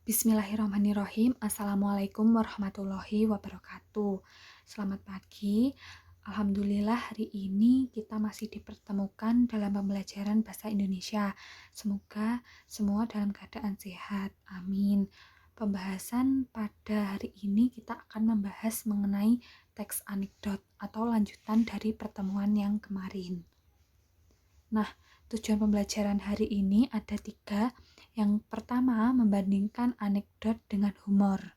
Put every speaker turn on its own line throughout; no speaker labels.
Bismillahirrahmanirrahim. Assalamualaikum warahmatullahi wabarakatuh. Selamat pagi. Alhamdulillah hari ini kita masih dipertemukan dalam pembelajaran bahasa Indonesia. Semoga semua dalam keadaan sehat. Amin. Pembahasan pada hari ini kita akan membahas mengenai teks anekdot atau lanjutan dari pertemuan yang kemarin. Nah, tujuan pembelajaran hari ini ada 3. Yang pertama, membandingkan anekdot dengan humor.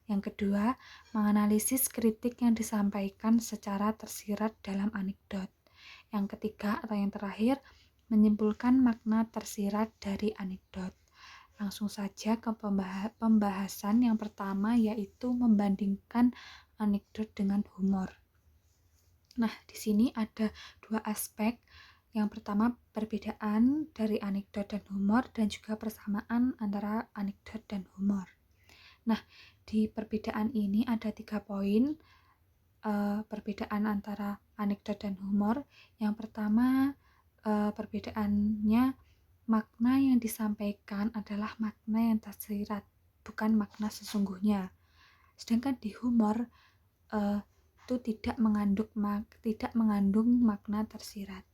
Yang kedua, menganalisis kritik yang disampaikan secara tersirat dalam anekdot. Yang ketiga atau yang terakhir, menyimpulkan makna tersirat dari anekdot. Langsung saja ke pembahasan yang pertama, yaitu membandingkan anekdot dengan humor. Nah, di sini ada 2 aspek. Yang pertama, perbedaan dari anekdot dan humor, dan juga persamaan antara anekdot dan humor. Nah, di perbedaan ini ada 3 poin perbedaan antara anekdot dan humor. Yang pertama, perbedaannya makna yang disampaikan adalah makna yang tersirat, bukan makna sesungguhnya. Sedangkan di humor itu tidak mengandung makna tersirat.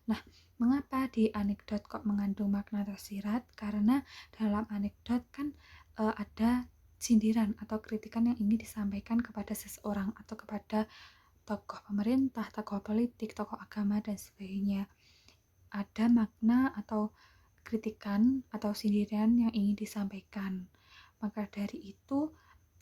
Nah, mengapa di anekdot kok mengandung makna tersirat? Karena dalam anekdot kan ada sindiran atau kritikan yang ingin disampaikan kepada seseorang atau kepada tokoh pemerintah, tokoh politik, tokoh agama, dan sebagainya. Ada makna atau kritikan atau sindiran yang ingin disampaikan. Maka dari itu,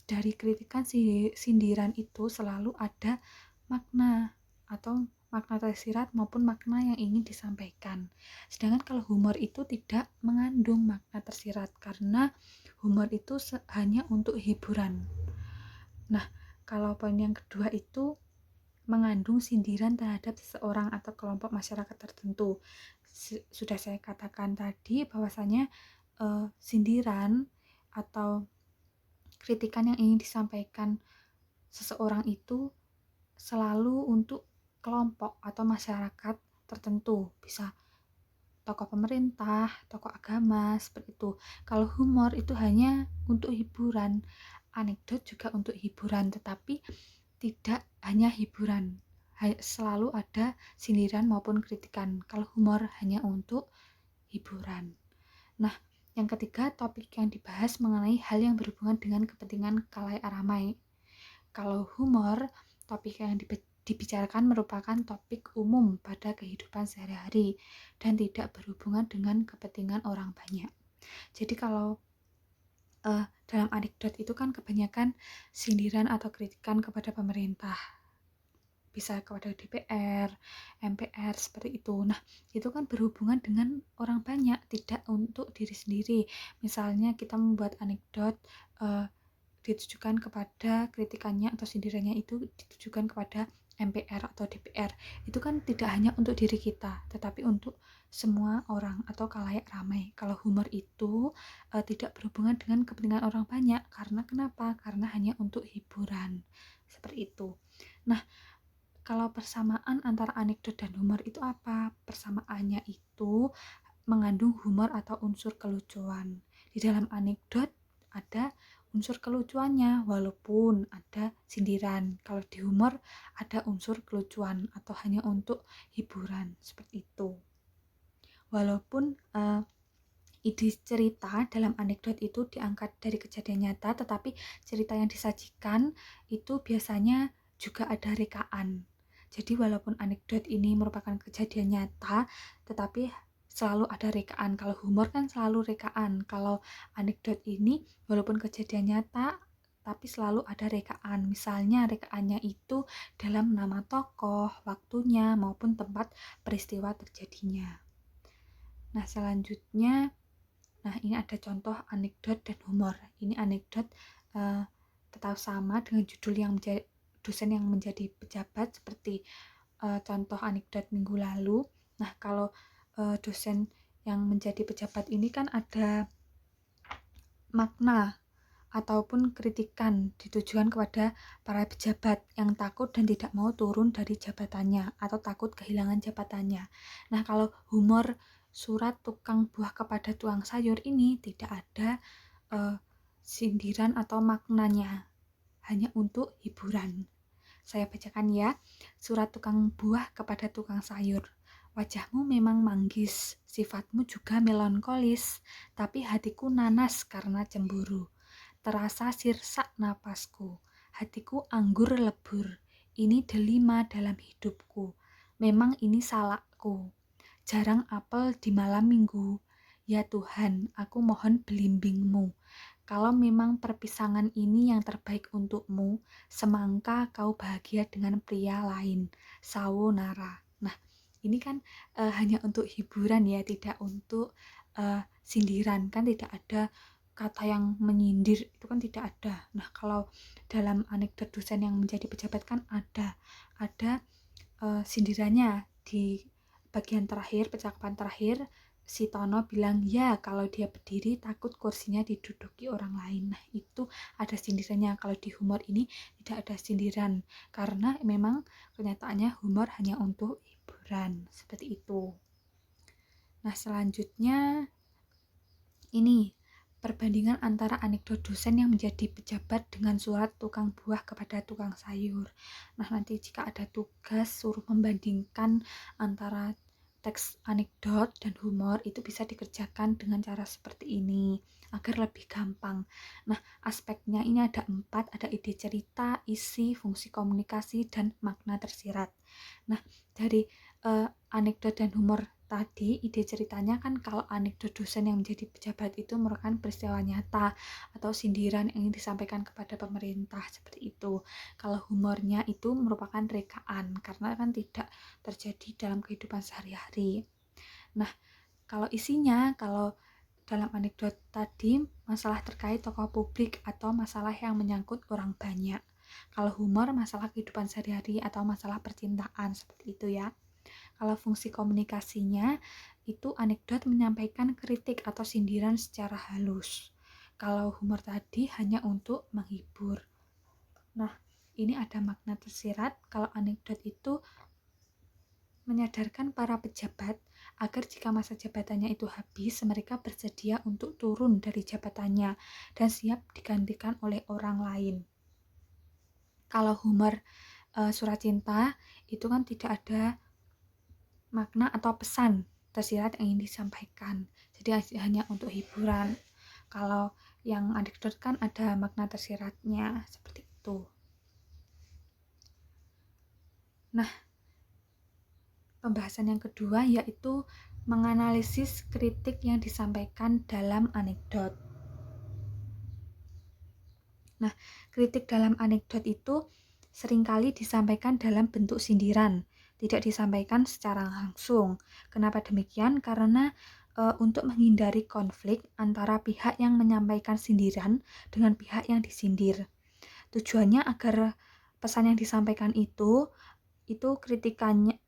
dari kritikan sindiran itu selalu ada makna atau makna tersirat maupun makna yang ingin disampaikan. Sedangkan kalau humor itu tidak mengandung makna tersirat, karena humor itu hanya untuk hiburan. Nah, kalau poin yang kedua itu mengandung sindiran terhadap seseorang atau kelompok masyarakat tertentu. Sudah saya katakan tadi bahwasanya sindiran atau kritikan yang ingin disampaikan seseorang itu selalu untuk kelompok atau masyarakat tertentu, bisa tokoh pemerintah, tokoh agama, seperti itu. Kalau humor itu hanya untuk hiburan, anekdot juga untuk hiburan, tetapi tidak hanya hiburan, selalu ada sindiran maupun kritikan. Kalau humor hanya untuk hiburan. Nah, yang ketiga, topik yang dibahas mengenai hal yang berhubungan dengan kepentingan khalayak ramai. Kalau humor, topik yang dibicarakan merupakan topik umum pada kehidupan sehari-hari dan tidak berhubungan dengan kepentingan orang banyak. Jadi kalau dalam anekdot itu kan kebanyakan sindiran atau kritikan kepada pemerintah, bisa kepada DPR, MPR, seperti itu. Nah, itu kan berhubungan dengan orang banyak, tidak untuk diri sendiri. Misalnya kita membuat anekdot ditujukan kepada kritikannya atau sindirannya itu ditujukan kepada MPR atau DPR. Itu kan tidak hanya untuk diri kita, tetapi untuk semua orang atau khalayak ramai. Kalau humor itu tidak berhubungan dengan kepentingan orang banyak. Karena kenapa? Karena hanya untuk hiburan. Seperti itu. Nah, kalau persamaan antara anekdot dan humor itu apa? Persamaannya itu mengandung humor atau unsur kelucuan. Di dalam anekdot ada unsur kelucuannya, walaupun ada sindiran. Kalau di humor ada unsur kelucuan atau hanya untuk hiburan, seperti itu. Walaupun ide cerita dalam anekdot itu diangkat dari kejadian nyata, tetapi cerita yang disajikan itu biasanya juga ada rekaan. Jadi walaupun anekdot ini merupakan kejadian nyata, tetapi selalu ada rekaan. Kalau humor kan selalu rekaan. Kalau anekdot ini walaupun kejadian nyata, tapi selalu ada rekaan. Misalnya rekaannya itu dalam nama tokoh, waktunya, maupun tempat peristiwa terjadinya. Nah, selanjutnya, ini ada contoh anekdot dan humor. Ini anekdot tetap sama dengan judul yang dosen yang menjadi pejabat, seperti contoh anekdot minggu lalu. Nah, kalau dosen yang menjadi pejabat ini kan ada makna ataupun kritikan ditujukan kepada para pejabat yang takut dan tidak mau turun dari jabatannya atau takut kehilangan jabatannya. Nah, kalau humor surat tukang buah kepada tukang sayur ini tidak ada sindiran atau maknanya, hanya untuk hiburan. Saya bacakan ya. Surat tukang buah kepada tukang sayur. Wajahmu memang manggis, sifatmu juga melankolis, tapi hatiku nanas karena cemburu. Terasa sirsak napasku, hatiku anggur lebur. Ini delima dalam hidupku. Memang ini salahku. Jarang apel di malam minggu. Ya Tuhan, aku mohon belimbingmu. Kalau memang perpisahan ini yang terbaik untukmu, semangka kau bahagia dengan pria lain. Sayonara. Nah, ini kan hanya untuk hiburan ya, tidak untuk sindiran. Kan tidak ada kata yang menyindir, itu kan tidak ada. Nah, kalau dalam anekdot dosen yang menjadi pejabat kan ada sindirannya di bagian terakhir, percakapan terakhir. Si Tono bilang, ya kalau dia berdiri takut kursinya diduduki orang lain. Nah itu ada sindirannya. Kalau di humor ini tidak ada sindiran, karena memang kenyataannya humor hanya untuk hiburan, seperti itu. Nah selanjutnya ini perbandingan antara anekdot dosen yang menjadi pejabat dengan surat tukang buah kepada tukang sayur. Nah nanti jika ada tugas suruh membandingkan antara teks anekdot dan humor, itu bisa dikerjakan dengan cara seperti ini agar lebih gampang. Nah aspeknya ini ada 4, ada ide cerita, isi, fungsi komunikasi, dan makna tersirat. Nah dari anekdot dan humor tadi, ide ceritanya kan kalau anekdot dosen yang menjadi pejabat itu merupakan peristiwa nyata atau sindiran yang ingin disampaikan kepada pemerintah, seperti itu. Kalau humornya itu merupakan rekaan karena kan tidak terjadi dalam kehidupan sehari-hari. Nah, kalau isinya, kalau dalam anekdot tadi masalah terkait tokoh publik atau masalah yang menyangkut orang banyak. Kalau humor masalah kehidupan sehari-hari atau masalah percintaan, seperti itu ya. Kalau fungsi komunikasinya itu anekdot menyampaikan kritik atau sindiran secara halus. Kalau humor tadi hanya untuk menghibur. Nah, ini ada makna tersirat. Kalau anekdot itu menyadarkan para pejabat agar jika masa jabatannya itu habis, mereka bersedia untuk turun dari jabatannya dan siap digantikan oleh orang lain. Kalau humor surat cinta itu kan tidak ada makna atau pesan tersirat yang ingin disampaikan, jadi hanya untuk hiburan. Kalau yang anekdot kan ada makna tersiratnya, seperti itu. Nah, pembahasan yang kedua yaitu menganalisis kritik yang disampaikan dalam anekdot. Nah, kritik dalam anekdot itu seringkali disampaikan dalam bentuk sindiran, tidak disampaikan secara langsung. Kenapa demikian? Karena untuk menghindari konflik antara pihak yang menyampaikan sindiran dengan pihak yang disindir. Tujuannya agar pesan yang disampaikan itu kritikannya,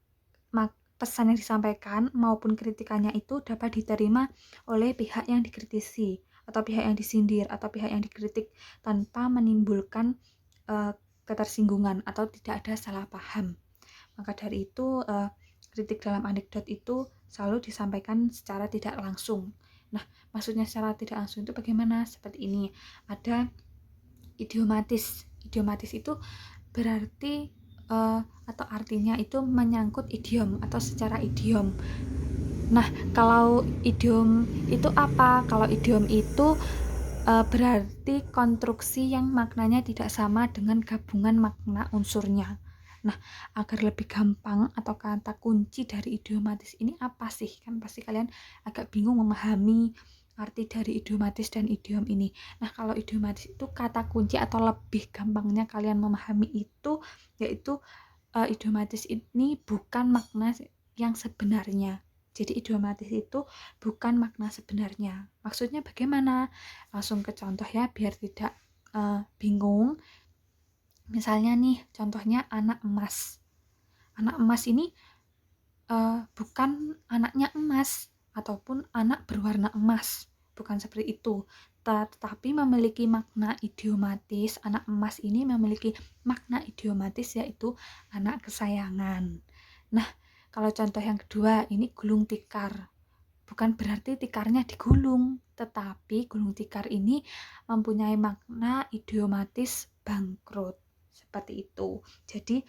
pesan yang disampaikan maupun kritikannya itu dapat diterima oleh pihak yang dikritisi atau pihak yang disindir atau pihak yang dikritik tanpa menimbulkan ketersinggungan atau tidak ada salah paham. Maka dari itu kritik dalam anekdot itu selalu disampaikan secara tidak langsung. Nah, maksudnya secara tidak langsung itu bagaimana? Seperti ini, ada idiomatis. Idiomatis itu berarti atau artinya itu menyangkut idiom atau secara idiom. Nah, kalau idiom itu apa? Kalau idiom itu berarti konstruksi yang maknanya tidak sama dengan gabungan makna unsurnya. Nah, agar lebih gampang atau kata kunci dari idiomatis ini apa sih? Kan pasti kalian agak bingung memahami arti dari idiomatis dan idiom ini. Nah, kalau idiomatis itu kata kunci atau lebih gampangnya kalian memahami itu yaitu idiomatis ini bukan makna yang sebenarnya. Jadi idiomatis itu bukan makna sebenarnya. Maksudnya bagaimana? Langsung ke contoh ya biar tidak bingung. Misalnya nih contohnya anak emas. Anak emas ini bukan anaknya emas ataupun anak berwarna emas. Bukan seperti itu. Tetapi memiliki makna idiomatis. Anak emas ini memiliki makna idiomatis yaitu anak kesayangan. Nah, kalau contoh yang kedua ini gulung tikar. bukan berarti tikarnya digulung, tetapi gulung tikar ini mempunyai makna idiomatis bangkrut. Seperti itu. Jadi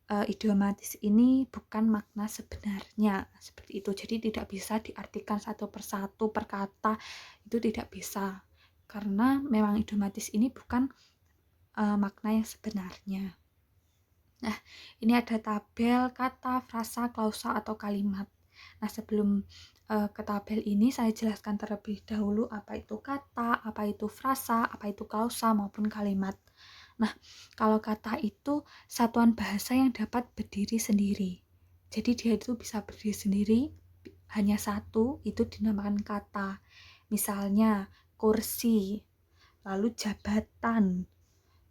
idiomatis ini bukan makna sebenarnya seperti itu. Jadi tidak bisa diartikan satu persatu per kata, itu tidak bisa. Karena memang idiomatis ini bukan makna yang sebenarnya. Nah, ini ada tabel kata, frasa, klausa, atau kalimat. Nah, sebelum ke tabel ini saya jelaskan terlebih dahulu apa itu kata, apa itu frasa, apa itu klausa, maupun kalimat. Nah, kalau kata itu satuan bahasa yang dapat berdiri sendiri. Jadi dia itu bisa berdiri sendiri, hanya satu, itu dinamakan kata. Misalnya, kursi, lalu jabatan,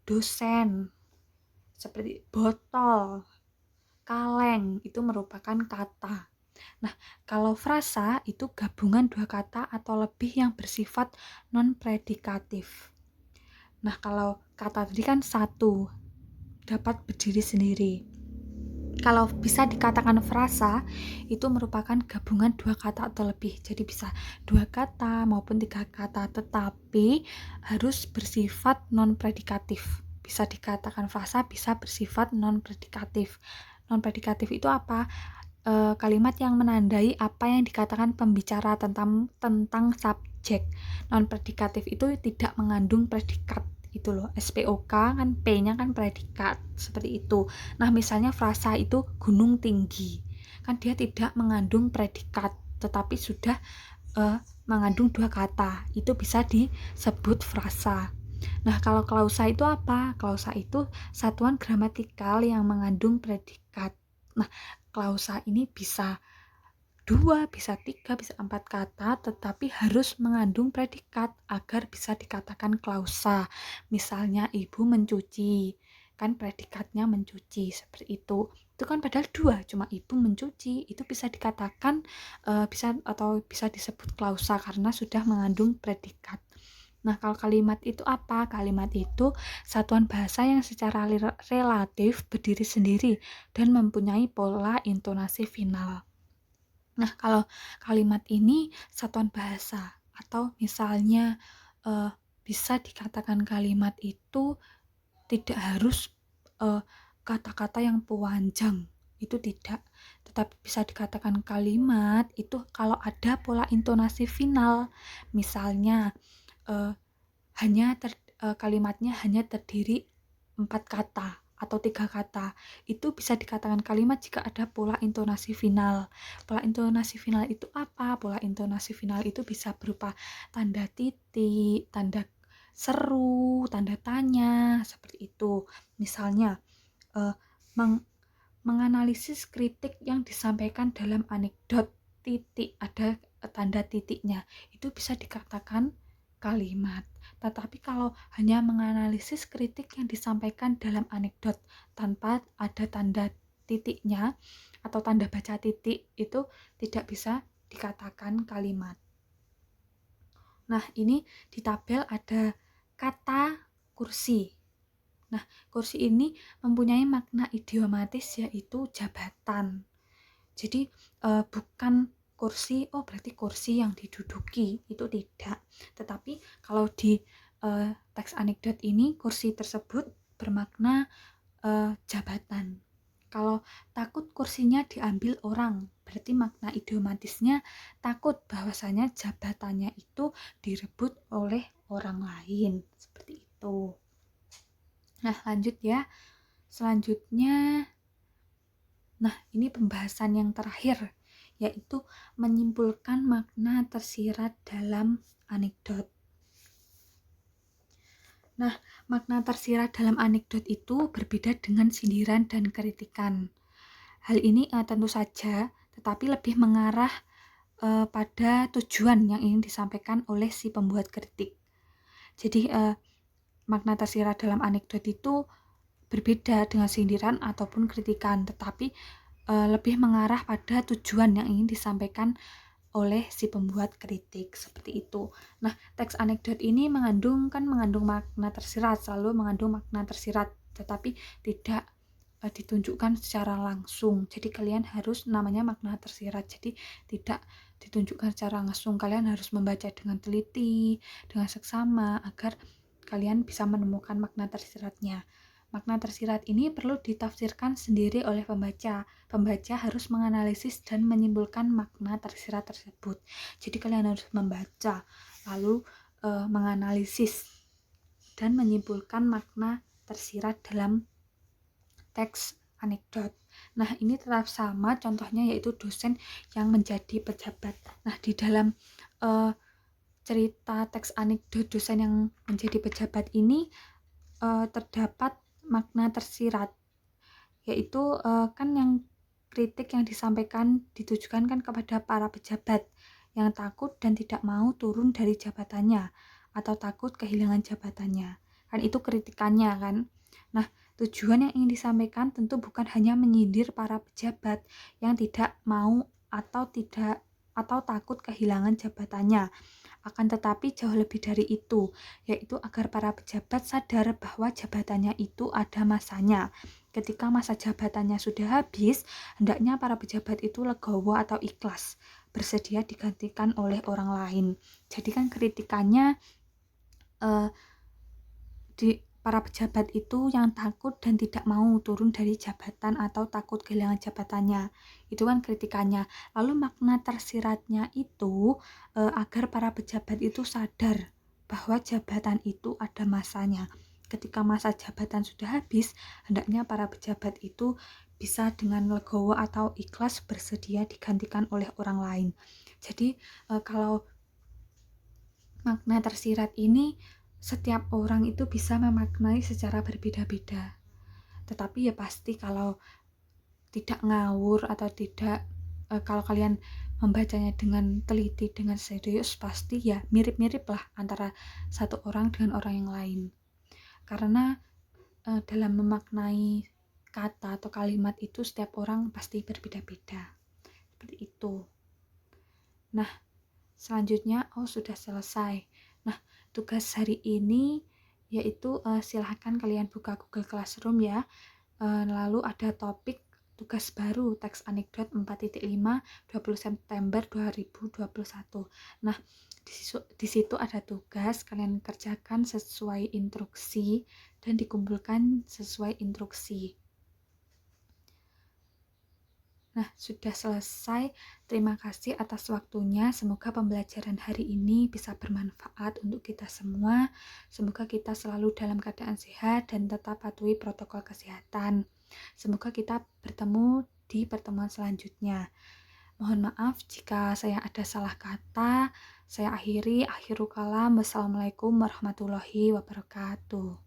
dosen, seperti botol, kaleng, itu merupakan kata. Nah, kalau frasa itu gabungan dua kata atau lebih yang bersifat non-predikatif. Nah, kalau kata tadi kan satu, dapat berdiri sendiri. Kalau bisa dikatakan frasa, itu merupakan gabungan dua kata atau lebih. Jadi bisa dua kata maupun tiga kata, tetapi harus bersifat non-predikatif. Bisa dikatakan frasa, bisa bersifat non-predikatif. Non-predikatif itu apa? Kalimat yang menandai apa yang dikatakan pembicara tentang subjek. Non-predikatif itu tidak mengandung predikat. Itu loh, SPOK kan P-nya kan predikat, seperti itu. Nah, misalnya frasa itu gunung tinggi, kan dia tidak mengandung predikat, tetapi sudah mengandung dua kata, itu bisa disebut frasa. Nah, kalau klausa itu apa? Klausa itu satuan gramatikal yang mengandung predikat. Nah, klausa ini bisa 2, bisa 3, bisa 4 kata, tetapi harus mengandung predikat agar bisa dikatakan klausa. Misalnya, ibu mencuci, kan predikatnya mencuci, seperti itu. Itu kan padahal 2, cuma ibu mencuci, itu bisa dikatakan, bisa disebut klausa karena sudah mengandung predikat. Nah, kalau kalimat itu apa? Kalimat itu satuan bahasa yang secara relatif berdiri sendiri dan mempunyai pola intonasi final. Nah, kalau kalimat ini satuan bahasa, atau misalnya bisa dikatakan kalimat itu tidak harus kata-kata yang panjang, itu tidak. Tetapi bisa dikatakan kalimat itu kalau ada pola intonasi final. Misalnya kalimatnya hanya terdiri 4 kata atau 3 kata, itu bisa dikatakan kalimat jika ada pola intonasi final. Pola intonasi final itu apa? Pola intonasi final itu bisa berupa tanda titik, tanda seru, tanda tanya, seperti itu. Misalnya, menganalisis kritik yang disampaikan dalam anekdot, titik, ada tanda titiknya, itu bisa dikatakan kalimat. Tetapi kalau hanya menganalisis kritik yang disampaikan dalam anekdot tanpa ada tanda titiknya atau tanda baca titik, itu tidak bisa dikatakan kalimat. Nah, ini di tabel ada kata kursi. Nah, kursi ini mempunyai makna idiomatis yaitu jabatan. Jadi bukan kursi, berarti kursi yang diduduki, itu tidak. Tetapi kalau di teks anekdot ini, kursi tersebut bermakna jabatan. Kalau takut kursinya diambil orang, berarti makna idiomatisnya takut bahwasanya jabatannya itu direbut oleh orang lain. Seperti itu. Nah, lanjut ya. Selanjutnya, nah, ini pembahasan yang terakhir, yaitu menyimpulkan makna tersirat dalam anekdot. Nah, makna tersirat dalam anekdot itu berbeda dengan sindiran dan kritikan. Hal ini tentu saja, tetapi lebih mengarah pada tujuan yang ingin disampaikan oleh si pembuat kritik. Jadi, makna tersirat dalam anekdot itu berbeda dengan sindiran ataupun kritikan, tetapi lebih mengarah pada tujuan yang ingin disampaikan oleh si pembuat kritik, seperti itu. Nah, teks anekdot ini mengandung makna tersirat, selalu mengandung makna tersirat, tetapi tidak ditunjukkan secara langsung. Jadi kalian harus namanya makna tersirat. Jadi tidak ditunjukkan secara langsung. Kalian harus membaca dengan teliti, dengan seksama agar kalian bisa menemukan makna tersiratnya. Makna tersirat ini perlu ditafsirkan sendiri oleh pembaca. Pembaca harus menganalisis dan menyimpulkan makna tersirat tersebut. Jadi kalian harus membaca, lalu menganalisis dan menyimpulkan makna tersirat dalam teks anekdot. Nah, ini tetap sama contohnya, yaitu dosen yang menjadi pejabat. Nah, di dalam cerita teks anekdot dosen yang menjadi pejabat ini terdapat makna tersirat, yaitu kan yang kritik yang disampaikan ditujukan kan kepada para pejabat yang takut dan tidak mau turun dari jabatannya atau takut kehilangan jabatannya. Kan itu kritikannya kan. Nah, tujuan yang ingin disampaikan tentu bukan hanya menyindir para pejabat yang tidak mau atau takut kehilangan jabatannya. Akan tetapi jauh lebih dari itu, yaitu agar para pejabat sadar bahwa jabatannya itu ada masanya. Ketika masa jabatannya sudah habis, hendaknya para pejabat itu legowo atau ikhlas, bersedia digantikan oleh orang lain. Jadi kan kritikannya para pejabat itu yang takut dan tidak mau turun dari jabatan atau takut kehilangan jabatannya. Itu kan kritikannya. Lalu makna tersiratnya itu agar para pejabat itu sadar bahwa jabatan itu ada masanya. Ketika masa jabatan sudah habis, hendaknya para pejabat itu bisa dengan legowo atau ikhlas bersedia digantikan oleh orang lain. Jadi kalau makna tersirat ini setiap orang itu bisa memaknai secara berbeda-beda. Tetapi ya pasti kalau tidak ngawur atau tidak kalau kalian membacanya dengan teliti, dengan serius, pasti ya mirip-mirip lah antara satu orang dengan orang yang lain. Karena dalam memaknai kata atau kalimat itu setiap orang pasti berbeda-beda. Seperti itu. Nah, selanjutnya sudah selesai. Nah, tugas hari ini yaitu silahkan kalian buka Google Classroom ya. Lalu ada topik tugas baru teks anekdot 4.5 20 September 2021. Nah, di situ ada tugas, kalian kerjakan sesuai instruksi dan dikumpulkan sesuai instruksi. Nah, sudah selesai. Terima kasih atas waktunya. Semoga pembelajaran hari ini bisa bermanfaat untuk kita semua. Semoga kita selalu dalam keadaan sehat dan tetap patuhi protokol kesehatan. Semoga kita bertemu di pertemuan selanjutnya. Mohon maaf jika saya ada salah kata. Saya akhiri. Akhirul kalam. Wassalamualaikum warahmatullahi wabarakatuh.